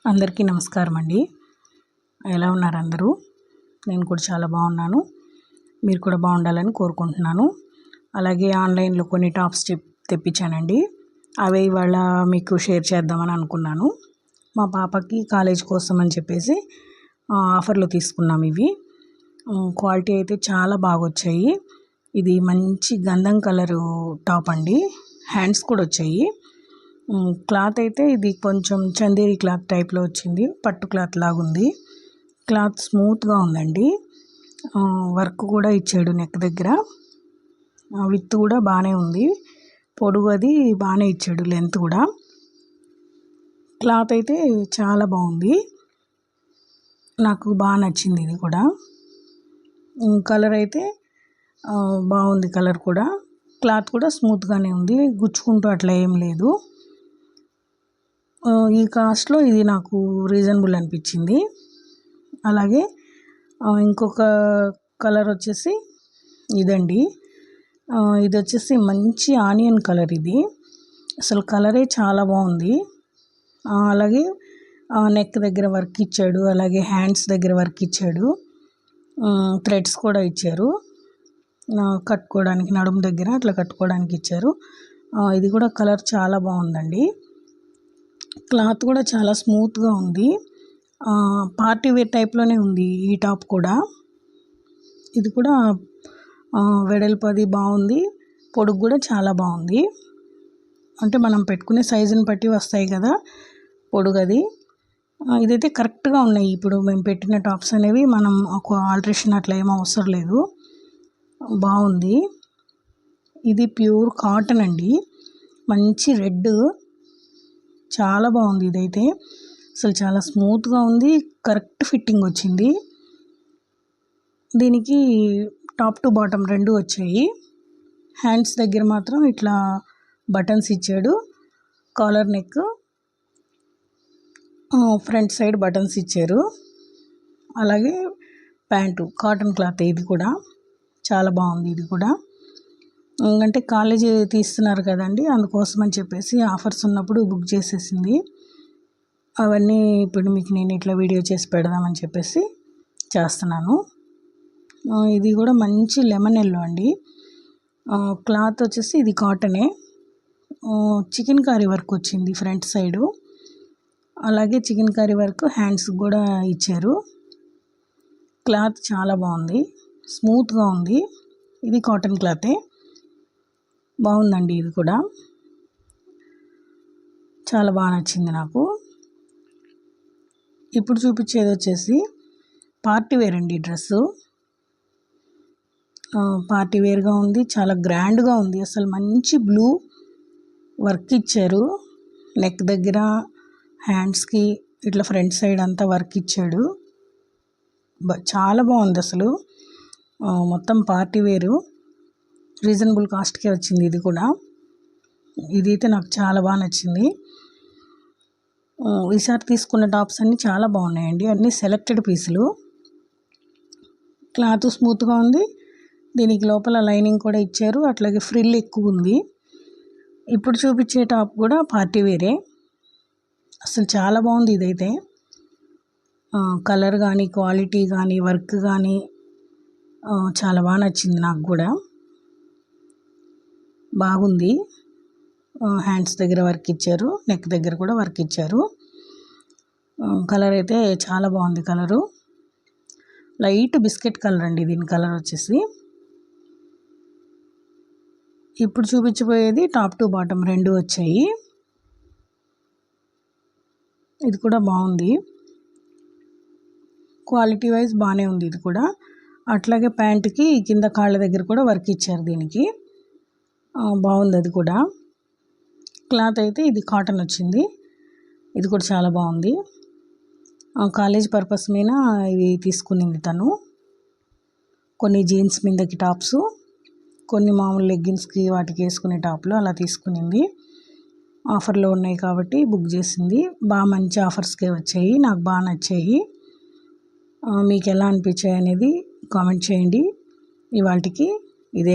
అందరికీ నమస్కారం అండి. ఎలా ఉన్నారు అందరూ? నేను కూడా చాలా బాగున్నాను. మీరు కూడా బాగుండాలని కోరుకుంటున్నాను. అలాగే ఆన్లైన్లో కొన్ని టాప్స్ తెప్పించానండి. అవే ఇవాళ మీకు షేర్ చేద్దామని అనుకున్నాను. మా పాపకి కాలేజ్ కోసం అని చెప్పేసి ఆఫర్లో తీసుకున్నాం ఇవి. క్వాలిటీ అయితే చాలా బాగా వచ్చాయి. ఇది మంచి గంధం కలరు టాప్ అండి. హ్యాండ్స్ కూడా వచ్చాయి. క్లాత్ అయితే ఇది కొంచెం చందేరి క్లాత్ టైప్లో వచ్చింది. పట్టు క్లాత్ లాగా ఉంది. క్లాత్ స్మూత్గా ఉందండి. వర్క్ కూడా ఇచ్చాడు నెక్ దగ్గర. విత్ కూడా బాగానే ఉంది. పొడుగు అది బాగానే ఇచ్చాడు, లెంత్ కూడా. క్లాత్ అయితే చాలా బాగుంది. నాకు బాగా నచ్చింది ఇది కూడా. కలర్ అయితే బాగుంది. కలర్ కూడా, క్లాత్ కూడా స్మూత్గానే ఉంది. గుచ్చుకుంటూ అట్లా ఏం లేదు. ఈ కాస్ట్లో ఇది నాకు రీజనబుల్ అనిపించింది. అలాగే ఇంకొక కలర్ వచ్చేసి ఇదండి. ఇది వచ్చేసి మంచి ఆనియన్ కలర్. ఇది అసలు కలరే చాలా బాగుంది. అలాగే నెక్ దగ్గర వర్క్ ఇచ్చాడు. అలాగే హ్యాండ్స్ దగ్గర వర్క్ ఇచ్చాడు. థ్రెడ్స్ కూడా ఇచ్చారు కట్టుకోవడానికి, నడుము దగ్గర అట్లా కట్టుకోవడానికి ఇచ్చారు. ఇది కూడా కలర్ చాలా బాగుందండి. క్లాత్ కూడా చాలా స్మూత్గా ఉంది. పార్టీ వేర్ టైప్లోనే ఉంది ఈ టాప్ కూడా. ఇది కూడా వెడల్పు అది బాగుంది. పొడుగు కూడా చాలా బాగుంది. అంటే మనం పెట్టుకునే సైజుని బట్టి వస్తాయి కదా పొడుగు అది. ఇదైతే కరెక్ట్గా ఉన్నాయి. ఇప్పుడు మేము పెట్టిన టాప్స్ అనేవి మనం ఒక ఆల్టరేషన్ అట్లా ఏం అవసరం లేదు. బాగుంది. ఇది ప్యూర్ కాటన్ అండి. మంచి రెడ్, చాలా బాగుంది. ఇదైతే అసలు చాలా స్మూత్గా ఉంది. కరెక్ట్ ఫిట్టింగ్ వచ్చింది. దీనికి టాప్ టు బాటమ్ రెండు వచ్చాయి. హ్యాండ్స్ దగ్గర మాత్రం ఇట్లా బటన్స్ ఇచ్చాడు. Collar neck, front side buttons ఇచ్చారు. అలాగే ప్యాంటు కాటన్ క్లాత్. ఇది కూడా చాలా బాగుంది. ఇది కూడా ఎందుకంటే కాలేజీ తీస్తున్నారు కదండి, అందుకోసం అని చెప్పేసి ఆఫర్స్ ఉన్నప్పుడు బుక్ చేసేసింది. అవన్నీ ఇప్పుడు మీకు నేను ఇట్లా వీడియో చేసి పెడదామని చెప్పేసి చేస్తున్నాను. ఇది కూడా మంచి లెమన్ ఎల్లో అండి. క్లాత్ వచ్చేసి ఇది కాటనే. చికెన్ కర్రీ వర్క్ వచ్చింది ఫ్రంట్ సైడు. అలాగే చికెన్ కర్రీ వర్క్ హ్యాండ్స్ కూడా ఇచ్చారు. క్లాత్ చాలా బాగుంది, స్మూత్గా ఉంది. ఇది కాటన్ క్లాతే. బాగుందండి. ఇది కూడా చాలా బాగా నచ్చింది నాకు. ఇప్పుడు చూపించేది వచ్చేసి పార్టీ వేర్ అండి. డ్రెస్సు పార్టీ వేర్గా ఉంది. చాలా గ్రాండ్గా ఉంది. అసలు మంచి బ్లూ వర్క్ ఇచ్చారు. నెక్ దగ్గర, హ్యాండ్స్కి ఇట్లా ఫ్రంట్ సైడ్ అంతా వర్క్ ఇచ్చాడు. చాలా బాగుంది అసలు. మొత్తం పార్టీ వేరు. రీజనబుల్ కాస్ట్కే వచ్చింది ఇది కూడా. ఇదైతే నాకు చాలా బాగా నచ్చింది. ఈసారి తీసుకున్న టాప్స్ అన్నీ చాలా బాగున్నాయండి. అన్నీ సెలెక్టెడ్ పీసులు. క్లాత్ స్మూత్గా ఉంది. దీనికి లోపల లైనింగ్ కూడా ఇచ్చారు. అట్లాగే ఫ్రిల్ ఎక్కువ ఉంది. ఇప్పుడు చూపించే టాప్ కూడా పార్టీ వేరే. అసలు చాలా బాగుంది. ఇదైతే కలర్ కానీ, క్వాలిటీ కానీ, వర్క్ కానీ చాలా బాగా నచ్చింది నాకు కూడా. బాగుంది. హ్యాండ్స్ దగ్గర వర్క్ ఇచ్చారు. నెక్ దగ్గర కూడా వర్క్ ఇచ్చారు. కలర్ అయితే చాలా బాగుంది. కలరు లైట్ బిస్కెట్ కలర్ అండి. దీని కలర్ వచ్చేసి. ఇప్పుడు చూపించబోయేది టాప్ టు బాటమ్ రెండు వచ్చాయి. ఇది కూడా బాగుంది. క్వాలిటీ వైజ్ బాగానే ఉంది ఇది కూడా. అట్లాగే ప్యాంటుకి కింద కాళ్ళ దగ్గర కూడా వర్క్ ఇచ్చారు. దీనికి బాగుంది. అది కూడా క్లాత్ అయితే ఇది కాటన్ వచ్చింది. ఇది కూడా చాలా బాగుంది. కాలేజ్ పర్పస్ మీద ఇవి తీసుకునింది తను. కొన్ని జీన్స్ మీదకి టాప్స్, కొన్ని మామూలు లెగ్గిన్స్కి వాటికి వేసుకునే టాప్లు అలా తీసుకునింది. ఆఫర్లో ఉన్నాయి కాబట్టి బుక్ చేసింది. బాగా మంచి ఆఫర్స్కే వచ్చాయి. నాకు బాగా నచ్చాయి. మీకు ఎలా అనిపించాయి అనేది కామెంట్ చేయండి. ఇవాళకి ఇదే.